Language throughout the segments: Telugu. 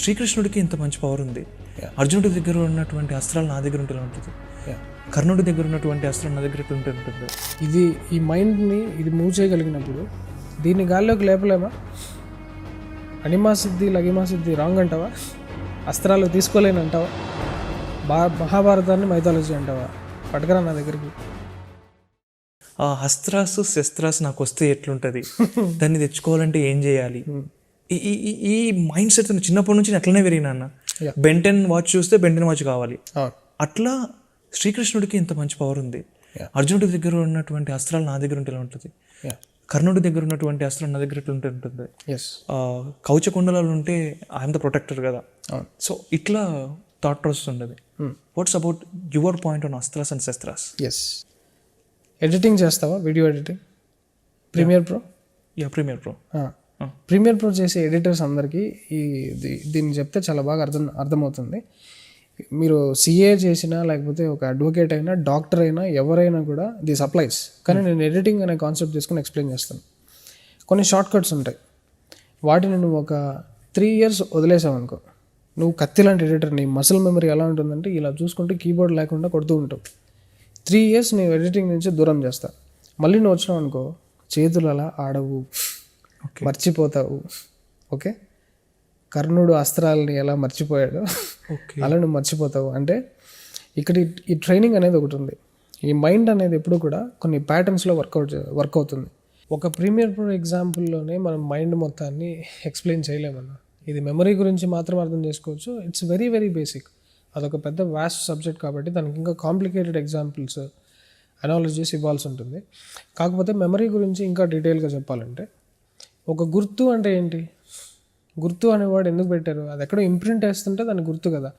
శ్రీకృష్ణుడికి ఇంత మంచి పవర్ ఉంది. Yeah. అర్జునుడి దగ్గర ఉన్నటువంటి అస్త్రాలు నా దగ్గర ఉంటే ఎలా ఉంటుంది? Yeah. కర్ణుడి దగ్గర ఉన్నటువంటి అస్త్రాలు నా దగ్గర ఉంటే ఉంటుంది. ఇది ఈ మైండ్ని ఇది మూవ్ చేయగలిగినప్పుడు దీన్ని గాల్లోకి లేపలేమా? అనిమా సిద్ధి లగిమా సిద్ధి రాంగ్ అంటావా? అస్త్రాలు తీసుకోలేని అంటావా? మహాభారతాన్ని మైథాలజీ అంటావా? పట్టుకరా నా దగ్గరికి. ఆ అస్త్రాసు శస్త్రాసు నాకు వస్తే ఎట్లుంటుంది, దాన్ని తెచ్చుకోవాలంటే ఏం చేయాలి, ఈ మైండ్ సెట్ చిన్నప్పటి నుంచి నేను అట్లనే పెరిగినా అన్న. Yeah. బెంటెన్ వాచ్ చూస్తే బెంటెన్ వాచ్ కావాలి. అవును. అట్లా శ్రీకృష్ణుడికి ఇంత మంచి పవర్ ఉంది. Yeah. అర్జునుడి దగ్గర ఉన్నటువంటి అస్త్రాలు నా దగ్గర ఉంటే ఎలా ఉంటుంది? Yeah. కర్ణుడి దగ్గర ఉన్నటువంటి అస్త్రాలు నా దగ్గర ఉంటే ఉంటుంది. Yes. కవచకుండలాలు ఉంటే ఐఎమ్ ద ప్రొటెక్టర్ కదా. అవును. సో ఇట్లా థాట్ ప్రాసెస్ ఉండదు. What's about your point on astras and shastras? Yes. Editing చేస్తావా? Video editing Premiere Pro? Premiere Pro. Premiere Pro చేసే ఎడిటర్స్ అందరికీ దీన్ని చెప్తే చాలా బాగా అర్థమవుతుంది. మీరు సిఏ చేసినా లేకపోతే ఒక అడ్వకేట్ అయినా డాక్టర్ అయినా ఎవరైనా కూడా దిస్ అప్లైస్. కానీ నేను ఎడిటింగ్ అనే కాన్సెప్ట్ తీసుకుని ఎక్స్ప్లెయిన్ చేస్తాను. కొన్ని షార్ట్ కట్స్ ఉంటాయి, వాటిని నువ్వు ఒక 3 years వదిలేసావు అనుకో, నువ్వు కత్తి లాంటి ఎడిటర్. నీ మసిల్ మెమరీ ఎలా ఉంటుందంటే ఇలా చూసుకుంటే కీబోర్డ్ లేకుండా కొడుతూ ఉంటావు. 3 years నీ ఎడిటింగ్ నుంచి దూరం చేస్తా. మళ్ళీ నువ్వు వచ్చినావు అనుకో, చేతులు అలా ఆడవు, మర్చిపోతావు. ఓకే, కర్ణుడు అస్త్రాలని ఎలా మర్చిపోయాడు అలా నువ్వు మర్చిపోతావు. అంటే ఇక్కడ ఈ ట్రైనింగ్ అనేది ఒకటి ఉంది. ఈ మైండ్ అనేది ఎప్పుడు కూడా కొన్ని ప్యాటర్న్స్లో వర్క్ అవుతుంది. ఒక ప్రీమియర్ ప్రో ఎగ్జాంపుల్లోనే మనం మైండ్ మొత్తాన్ని ఎక్స్ప్లెయిన్ చేయలేమన్నా. ఇది మెమరీ గురించి మాత్రం అర్థం చేసుకోవచ్చు. It's very very basic. అదొక పెద్ద వాస్ట్ సబ్జెక్ట్ కాబట్టి దానికి ఇంకా కాంప్లికేటెడ్ ఎగ్జాంపుల్స్, అనాలజీస్ ఇవ్వాల్సి ఉంటుంది. కాకపోతే మెమరీ గురించి ఇంకా డీటెయిల్గా చెప్పాలంటే, ఒక గుర్తు అంటే ఏంటి? గుర్తు అనేవాడు ఎందుకు పెట్టారు? అది ఎక్కడో ఇంప్రింట్ వేస్తుంటే దాని గుర్తు కదా.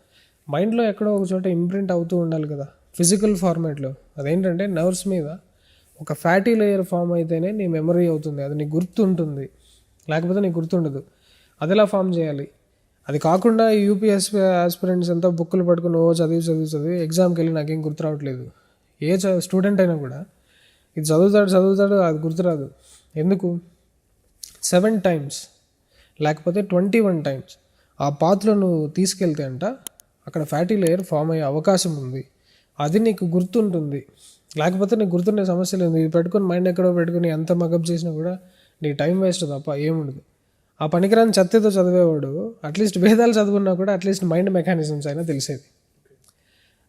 మైండ్లో ఎక్కడో ఒక చోట ఇంప్రింట్ అవుతూ ఉండాలి కదా, ఫిజికల్ ఫార్మేట్లో. అదేంటంటే నర్వ్స్ మీద ఒక ఫ్యాటీ లేయర్ ఫామ్ అయితేనే నీ మెమరీ అవుతుంది, అది నీకు గుర్తు ఉంటుంది, లేకపోతే నీకు గుర్తుండదు. అది ఎలా ఫామ్ చేయాలి? అది కాకుండా యూపీఎస్సీ ఆస్పిరెంట్స్ అంతా బుక్కులు పట్టుకుని చదివి ఎగ్జామ్కి వెళ్ళి నాకేం గుర్తు రావట్లేదు. ఏ స్టూడెంట్ అయినా కూడా ఇది చదువుతాడు, అది గుర్తురాదు. ఎందుకు? 7 times లేకపోతే 21 times ఆ పాత్రలో నువ్వు తీసుకెళ్తే అంట అక్కడ ఫ్యాటీ లేయర్ ఫామ్ అయ్యే అవకాశం ఉంది. అది నీకు గుర్తుంటుంది. లేకపోతే నీకు గుర్తుండే సమస్య లేదు. ఇది పెట్టుకుని మైండ్ ఎక్కడో పెట్టుకుని ఎంత మగప్ చేసినా కూడా నీ టైం వేస్ట్ తప్ప ఏముండదు. ఆ పనికిరాని చెత్తతో చదివేవాడు అట్లీస్ట్ వేదాలు చదువుకున్నా కూడా అట్లీస్ట్ మైండ్ మెకానిజమ్స్ అయినా తెలిసేది.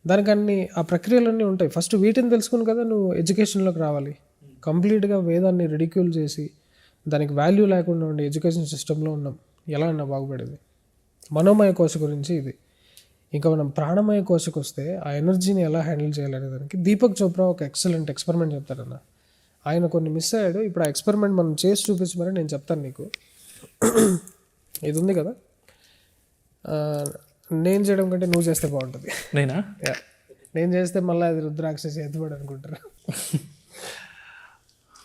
దానికన్నీ ఆ ప్రక్రియలన్నీ ఉంటాయి. ఫస్ట్ వీటిని తెలుసుకుని కదా నువ్వు ఎడ్యుకేషన్లోకి రావాలి. కంప్లీట్గా వేదాన్ని రెడిక్యూల్ చేసి దానికి వాల్యూ లేకుండా ఉండే ఎడ్యుకేషన్ సిస్టంలో ఉన్నాం. ఎలా అన్నా బాగుపడేది? మనోమయ కోశ గురించి ఇది. ఇంకా మనం ప్రాణమయ కోశకు వస్తే ఆ ఎనర్జీని ఎలా హ్యాండిల్ చేయాలనే దానికి దీపక్ చోప్రా ఒక ఎక్సలెంట్ ఎక్స్పెరిమెంట్ చెప్తారన్న. ఆయన కొన్ని మిస్ అయ్యాడు. ఇప్పుడు ఆ ఎక్స్పెరిమెంట్ మనం చేసి చూపించి మరి నేను చెప్తాను నీకు. ఇది ఉంది కదా, నేను చేయడం కంటే నువ్వు చేస్తే బాగుంటుంది. నేనా? నేను చేస్తే మళ్ళీ అది రుద్రాక్ష చేతిపడి అనుకుంటారు.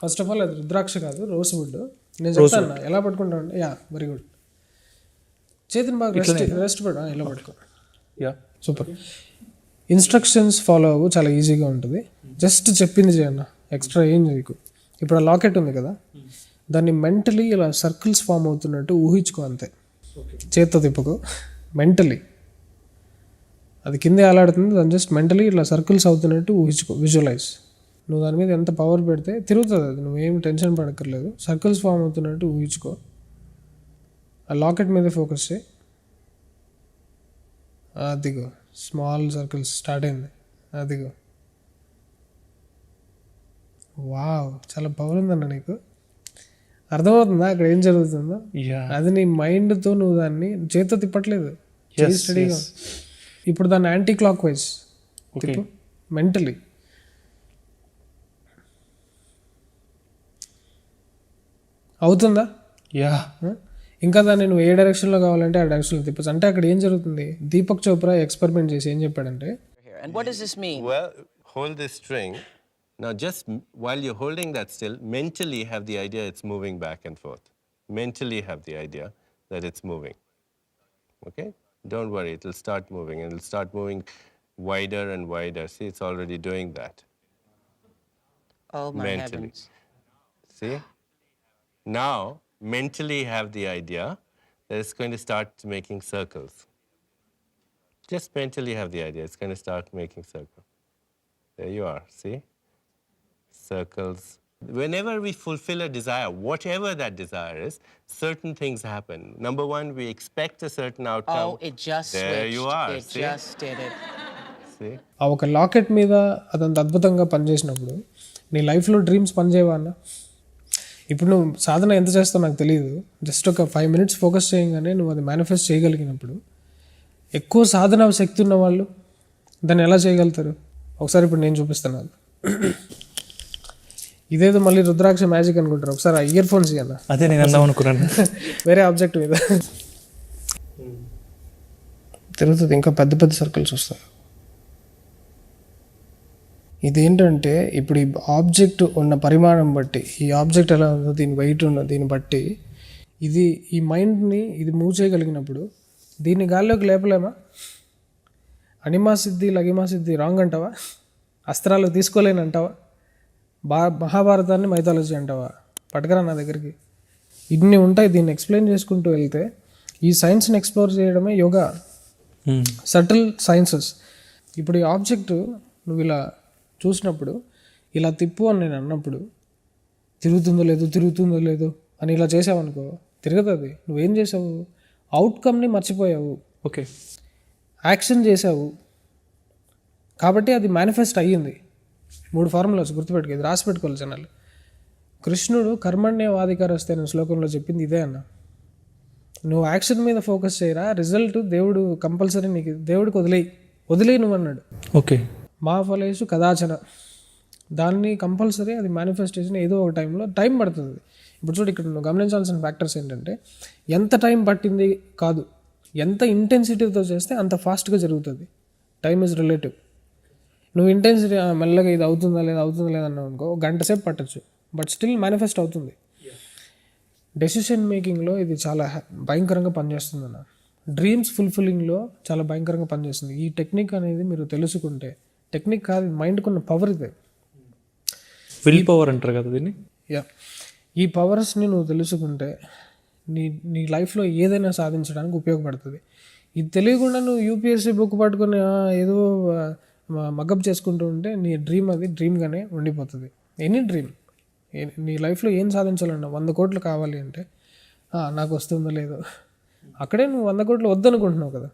ఫస్ట్ ఆఫ్ ఆల్ అది రుద్రాక్ష కాదు, రోజ్ వుడ్. నేను చెప్తాను ఎలా పట్టుకుంటాను. Very good. చేతిని బాగా రెస్ట్ పడు, ఇలా పట్టుకో. సూపర్. ఇన్స్ట్రక్షన్స్ ఫాలో అవ్వు, చాలా ఈజీగా ఉంటుంది. జస్ట్ చెప్పింది చేయన్న, ఎక్స్ట్రా ఏం చేయకు. ఇప్పుడు ఆ లాకెట్ ఉంది కదా, దాన్ని మెంటలీ ఇలా సర్కిల్స్ ఫామ్ అవుతున్నట్టు ఊహించుకో అంతే. చేత్తో తిప్పుకో. మెంటలీ అది కిందే అలాడుతుంది, దాన్ని జస్ట్ మెంటలీ ఇట్లా సర్కిల్స్ అవుతున్నట్టు ఊహించుకో, విజువలైజ్. నువ్వు దాని మీద ఎంత పవర్ పెడితే తిరుగుతుంది అది, నువ్వేం టెన్షన్ పడక్కర్లేదు. సర్కిల్స్ ఫామ్ అవుతున్నట్టు ఊహించుకో. ఆ లాకెట్ మీద ఫోకస్ చేయి. అదిగో స్మాల్ సర్కిల్స్ స్టార్ట్ అయింది. అదిగో, వావ్, చాలా పవర్ ఉందన్న నీకు. అర్థమవుతుందా అక్కడ ఏం జరుగుతుందో? అది నీ మైండ్తో నువ్వు దాన్ని చేతితో తిప్పట్లేదు, స్టడీగా. ఇప్పుడు దాన్ని యాంటీ క్లాక్ వైజ్ తిప్పు మెంటలీ. అవుతుందా? ఇంకా దాన్ని నువ్వు ఏ డైరెక్షన్లో కావాలంటే ఆ డైరెక్షన్లో తిప్పచ్చు. అంటే అక్కడ ఏం జరుగుతుంది? దీపక్ చోప్రా ఎక్స్పెరిమెంట్ చేసి ఏం చెప్పాడంటే, And what does this mean? Well, hold this string. Now just while you're holding that still, mentally have the idea it's moving back and forth. Mentally have the idea that it's moving. Okay? Don't worry, it'll start moving, and it'll start moving wider and wider. See, it's already doing that. Oh my Mentally. heavens. See? Now, mentally have the idea that it's going to start making circles. Just mentally have the idea. It's going to start making circles. There you are, see? Circles. Whenever we fulfill a desire, whatever that desire is, certain things happen. Number one, we expect a certain outcome. Oh, it just There switched. you are, It see? just did it. See? ఆ ఒక లాకెట్ మీద అదంత అద్భుతంగా పనిచేసినప్పుడు నీ లైఫ్లో డ్రీమ్స్ పనిచేయవా అన్న? ఇప్పుడు నువ్వు సాధన ఎంత చేస్తావు నాకు తెలియదు. జస్ట్ ఒక 5 minutes ఫోకస్ చేయగానే నువ్వు అది మేనిఫెస్ట్ చేయగలిగినప్పుడు ఎక్కువ సాధన శక్తి ఉన్న వాళ్ళు దాన్ని ఎలా చేయగలుగుతారు? ఒకసారి ఇప్పుడు నేను చూపిస్తాను అది. ఇదేదో మళ్ళీ రుద్రాక్ష మ్యాజిక్ అనుకుంటారు. ఒకసారి ఆ ఇయర్ ఫోన్స్ ఇవ్వన్న, అదే నేను అందాం అనుకున్నాను. వేరే ఆబ్జెక్ట్ మీద తిరుగుతుంది, ఇంకా పెద్ద పెద్ద సర్కిల్స్ వస్తాయి. ఇదేంటంటే ఇప్పుడు ఈ ఆబ్జెక్ట్ ఉన్న పరిమాణం బట్టి, ఈ ఆబ్జెక్ట్ ఎలా ఉందో, దీని వెయిట్ ఉన్న దీన్ని బట్టి ఇది ఈ మైండ్ని ఇది మూవ్ చేయగలిగినప్పుడు దీన్ని గాల్లోకి లేపలేమా? అనిమా సిద్ధి లగిమా సిద్ధి రాంగ్ అంటావా? అస్త్రాలు తీసుకోలేని అంటావా? మహాభారతాన్ని మైథాలజీ అంటావా? పట్టుకరా నా దగ్గరికి. ఇన్ని ఉంటాయి. దీన్ని ఎక్స్ప్లెయిన్ చేసుకుంటూ వెళ్తే ఈ సైన్స్ని ఎక్స్ప్లోర్ చేయడమే యోగా, సటిల్ సైన్సెస్. ఇప్పుడు ఈ ఆబ్జెక్ట్ నువ్వు ఇలా చూసినప్పుడు ఇలా తిప్పు అని నేను అన్నప్పుడు తిరుగుతుందో లేదో అని ఇలా చేసావనుకో తిరగదు. నువ్వేం చేసావు? అవుట్కమ్ని మర్చిపోయావు, ఓకే, యాక్షన్ చేసావు కాబట్టి అది మేనిఫెస్ట్ అయ్యింది. 3 ఫార్ములాస్ గుర్తుపెట్టుకో, ఇది రాసి పెట్టుకోవాలి జనాలు. కృష్ణుడు కర్మణ్యవాధికారస్తే అనే శ్లోకంలో చెప్పింది ఇదే అన్న. నువ్వు యాక్షన్ మీద ఫోకస్ చేయరా, రిజల్ట్ దేవుడు కంపల్సరీ నీకు, దేవుడికి వదిలేయి నువ్వు అన్నాడు. ఓకే, మా ఫలేషు కదాచన, దాన్ని కంపల్సరీ అది మేనిఫెస్టేషన్ ఏదో ఒక టైంలో టైం పడుతుంది. ఇప్పుడు చూడు, ఇక్కడ నువ్వు గమనించాల్సిన ఫ్యాక్టర్స్ ఏంటంటే ఎంత టైం పట్టింది కాదు, ఎంత ఇంటెన్సిటీతో చేస్తే అంత ఫాస్ట్గా జరుగుతుంది. Time is relative. నువ్వు ఇంటెన్సిటీ మెల్లగా ఇది అవుతుందా లేదా అన్నావు అనుకో, గంట సేపు పట్టచ్చు, బట్ స్టిల్ మేనిఫెస్ట్ అవుతుంది. డెసిషన్ మేకింగ్లో ఇది చాలా భయంకరంగా పనిచేస్తుంది అన్న. డ్రీమ్స్ ఫుల్ఫిల్లింగ్లో చాలా భయంకరంగా పనిచేస్తుంది. ఈ టెక్నిక్ అనేది మీరు తెలుసుకుంటే, టెక్నిక్ కాదు, మైండ్కి ఉన్న పవర్ ఇదే, విల్ పవర్ అంటారు కదా దీన్ని. యా, ఈ పవర్స్ని నువ్వు తెలుసుకుంటే నీ లైఫ్లో ఏదైనా సాధించడానికి ఉపయోగపడుతుంది. ఇది తెలియకుండా నువ్వు యూపీఎస్సీ బుక్ పట్టుకొని ఏదో మగప్ చేసుకుంటూ ఉంటే నీ డ్రీమ్ అది డ్రీమ్గానే ఉండిపోతుంది. ఎనీ డ్రీమ్, నీ లైఫ్లో ఏం సాధించాలన్నా 100 కోట్లు కావాలి అంటే నాకు వస్తుందో లేదో, అక్కడే నువ్వు 100 కోట్లు వద్దనుకుంటున్నావు కదా.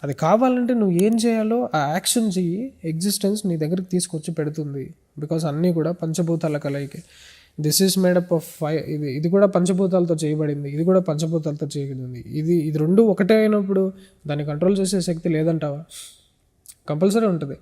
అది కావాలంటే నువ్వు ఏం చేయాలో ఆ యాక్షన్ చెయ్యి, ఎగ్జిస్టెన్స్ నీ దగ్గరికి తీసుకొచ్చి పెడుతుంది. బికాస్ అన్నీ కూడా పంచభూతాల కలయికే. This is made up of fire. ఇది కూడా పంచభూతాలతో చేయబడింది, ఇది కూడా పంచభూతాలతో చేయబడింది. ఇది రెండు ఒకటే అయినప్పుడు దాన్ని కంట్రోల్ చేసే శక్తి లేదంటావా? కంపల్సరీ ఉంటుంది.